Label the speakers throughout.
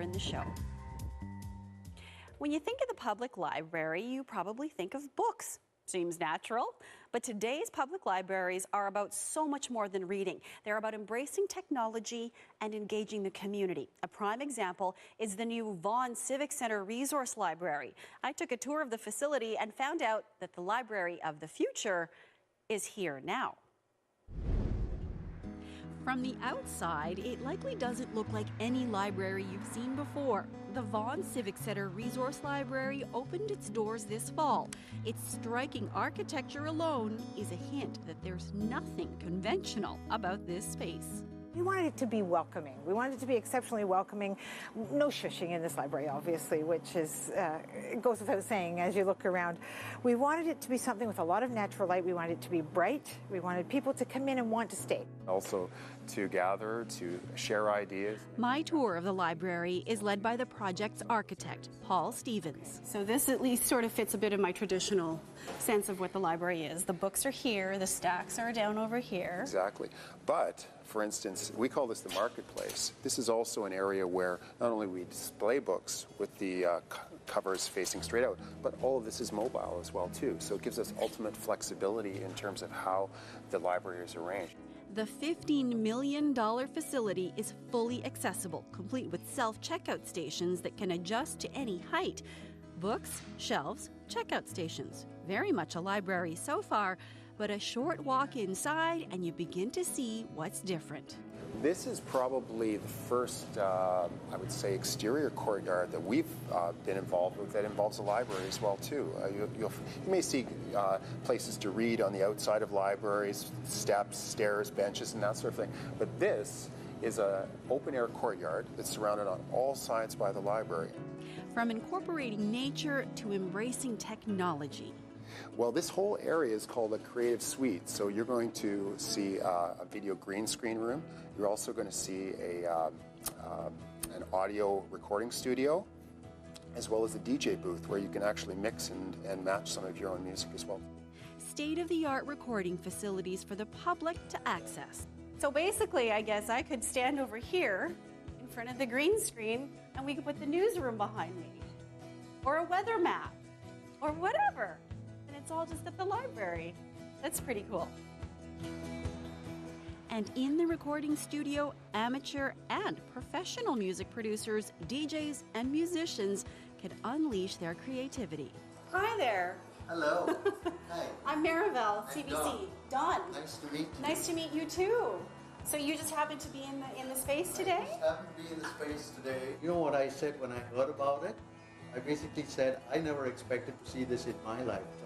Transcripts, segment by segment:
Speaker 1: in the show. When you think of the public library, you probably think of books. Seems natural, but today's public libraries are about so much more than reading. They're about embracing technology and engaging the community. A prime example is the new Vaughan Civic Center Resource Library. I took a tour of the facility and found out that the library of the future is here now. From the outside, it likely doesn't look like any library you've seen before. The Vaughan Civic Center Resource Library opened its doors this fall. Its striking architecture alone is a hint that there's nothing conventional about this space.
Speaker 2: We wanted it to be welcoming. We wanted it to be exceptionally welcoming. No shushing in this library, obviously, which is it goes without saying as you look around. We wanted it to be something with a lot of natural light. We wanted it to be bright. We wanted people to come in and want to stay.
Speaker 3: Also to gather, to share ideas.
Speaker 1: My tour of the library is led by the project's architect, Paul Stevens. So this at least sort of fits a bit of my traditional sense of what the library is. The books are here, the stacks are down over here.
Speaker 3: Exactly. But, for instance, we call this the marketplace. This is also an area where not only we display books with the covers facing straight out, but all of this is mobile as well, too. So it gives us ultimate flexibility in terms of how the library is arranged.
Speaker 1: The $15 million facility is fully accessible, complete with self-checkout stations that can adjust to any height. Books, shelves, checkout stations. Very much a library so far, but a short walk inside and you begin to see what's different.
Speaker 3: This is probably the first, I would say, exterior courtyard that we've been involved with that involves a library as well, too. You may see places to read on the outside of libraries, steps, stairs, benches, and that sort of thing. But this is an open-air courtyard that's surrounded on all sides by the library.
Speaker 1: From incorporating nature to embracing technology.
Speaker 3: Well, this whole area is called a creative suite. So you're going to see a video green screen room. You're also going to see an audio recording studio, as well as a DJ booth where you can actually mix and match some of your own music as well.
Speaker 1: State-of-the-art recording facilities for the public to access. So basically, I guess I could stand over here in front of the green screen and we could put the newsroom behind me, or a weather map, or whatever. It's all just at the library. That's pretty cool. And in the recording studio, amateur and professional music producers, DJs, and musicians can unleash their creativity. Hi there.
Speaker 4: Hello. Hi.
Speaker 1: I'm Marivel, CBC. Don.
Speaker 4: Nice to meet you.
Speaker 1: Nice to meet you too. So you just happen to be in the space today?
Speaker 4: I just happen to be in the space today. You know what I said when I heard about it? I basically said I never expected to see this in my lifetime.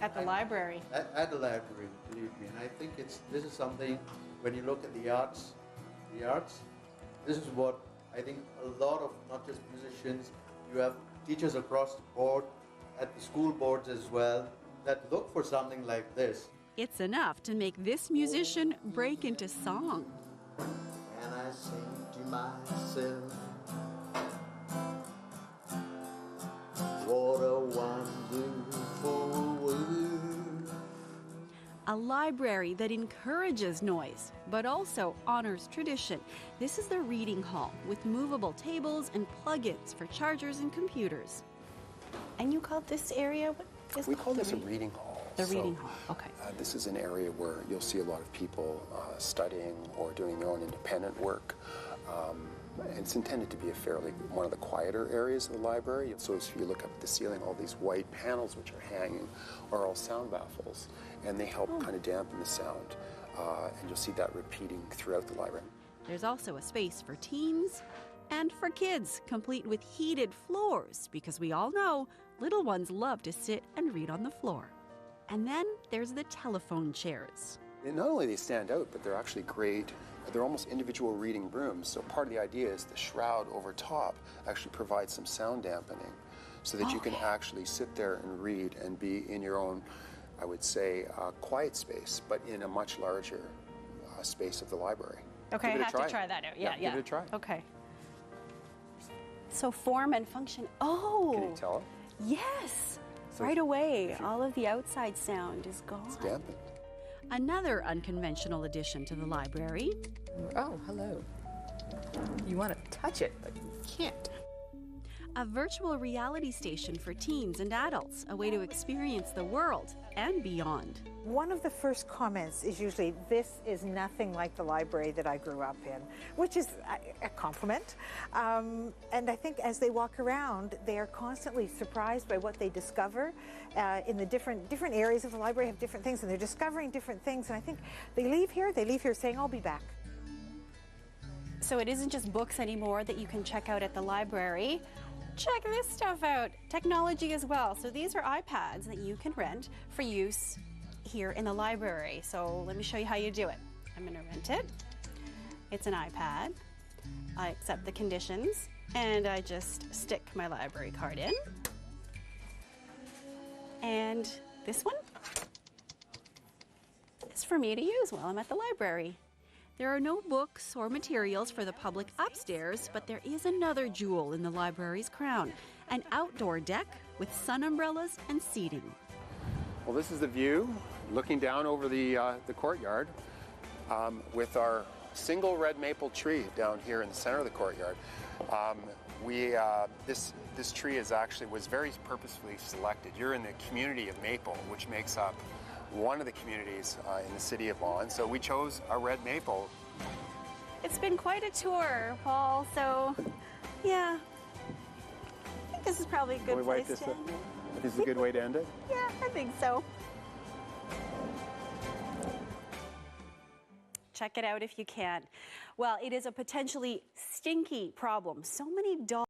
Speaker 1: At the library.
Speaker 4: At the library, believe me. And I think this is something, when you look at the arts, this is what I think a lot of, not just musicians, you have teachers across the board, at the school boards as well, that look for something like this.
Speaker 1: It's enough to make this musician break into song.
Speaker 4: And I sing to myself, what a wonderful world.
Speaker 1: A library that encourages noise, but also honors tradition. This is the reading hall with movable tables and plug-ins for chargers and computers. And you called this area?
Speaker 3: We call this a reading hall.
Speaker 1: The reading hall, okay.
Speaker 3: This is an area where you'll see a lot of people studying or doing their own independent work. It's intended to be one of the quieter areas of the library. So if you look up at the ceiling, all these white panels which are hanging are all sound baffles, and they help kind of dampen the sound. And you'll see that repeating throughout the library.
Speaker 1: There's also a space for teens and for kids, complete with heated floors, because we all know little ones love to sit and read on the floor. And then there's the telephone chairs.
Speaker 3: And not only they stand out, but they're actually great. They're almost individual reading rooms. So part of the idea is the shroud over top actually provides some sound dampening so that you can actually sit there and read and be in your own, I would say, quiet space, but in a much larger space of the library.
Speaker 1: Okay, I have to try that out. Yeah.
Speaker 3: Give it a try.
Speaker 1: Okay. So form and function. Oh.
Speaker 3: Can you tell?
Speaker 1: Yes. So right away, all of the outside sound is gone.
Speaker 3: It's dampened.
Speaker 1: Another unconventional addition to the library.
Speaker 5: Oh, hello. You want to touch touch it, but you can't.
Speaker 1: A virtual reality station for teens and adults, a way to experience the world and beyond.
Speaker 2: One of the first comments is usually, this is nothing like the library that I grew up in, which is a compliment. And I think as they walk around, they are constantly surprised by what they discover in the different areas of the library have different things, and they're discovering different things. And I think they leave here saying, I'll be back.
Speaker 1: So it isn't just books anymore that you can check out at the library. Check this stuff out. Technology as well. So these are iPads that you can rent for use here in the library. So let me show you how you do it. I'm going to rent it. It's an iPad. I accept the conditions and I just stick my library card in. And this one is for me to use while I'm at the library. There are no books or materials for the public upstairs, but there is another jewel in the library's crown, an outdoor deck with sun umbrellas and seating.
Speaker 3: Well, this is the view looking down over the courtyard with our single red maple tree down here in the center of the courtyard. This tree was very purposefully selected. You're in the community of maple, which makes up one of the communities in the city of Vaughan, so we chose a red maple.
Speaker 1: It's been quite a tour, Paul, so yeah, I think this is probably a good place to end it.
Speaker 3: This is a good way to end it?
Speaker 1: Yeah, I think so. Check it out if you can. Well, it is a potentially stinky problem. So many dogs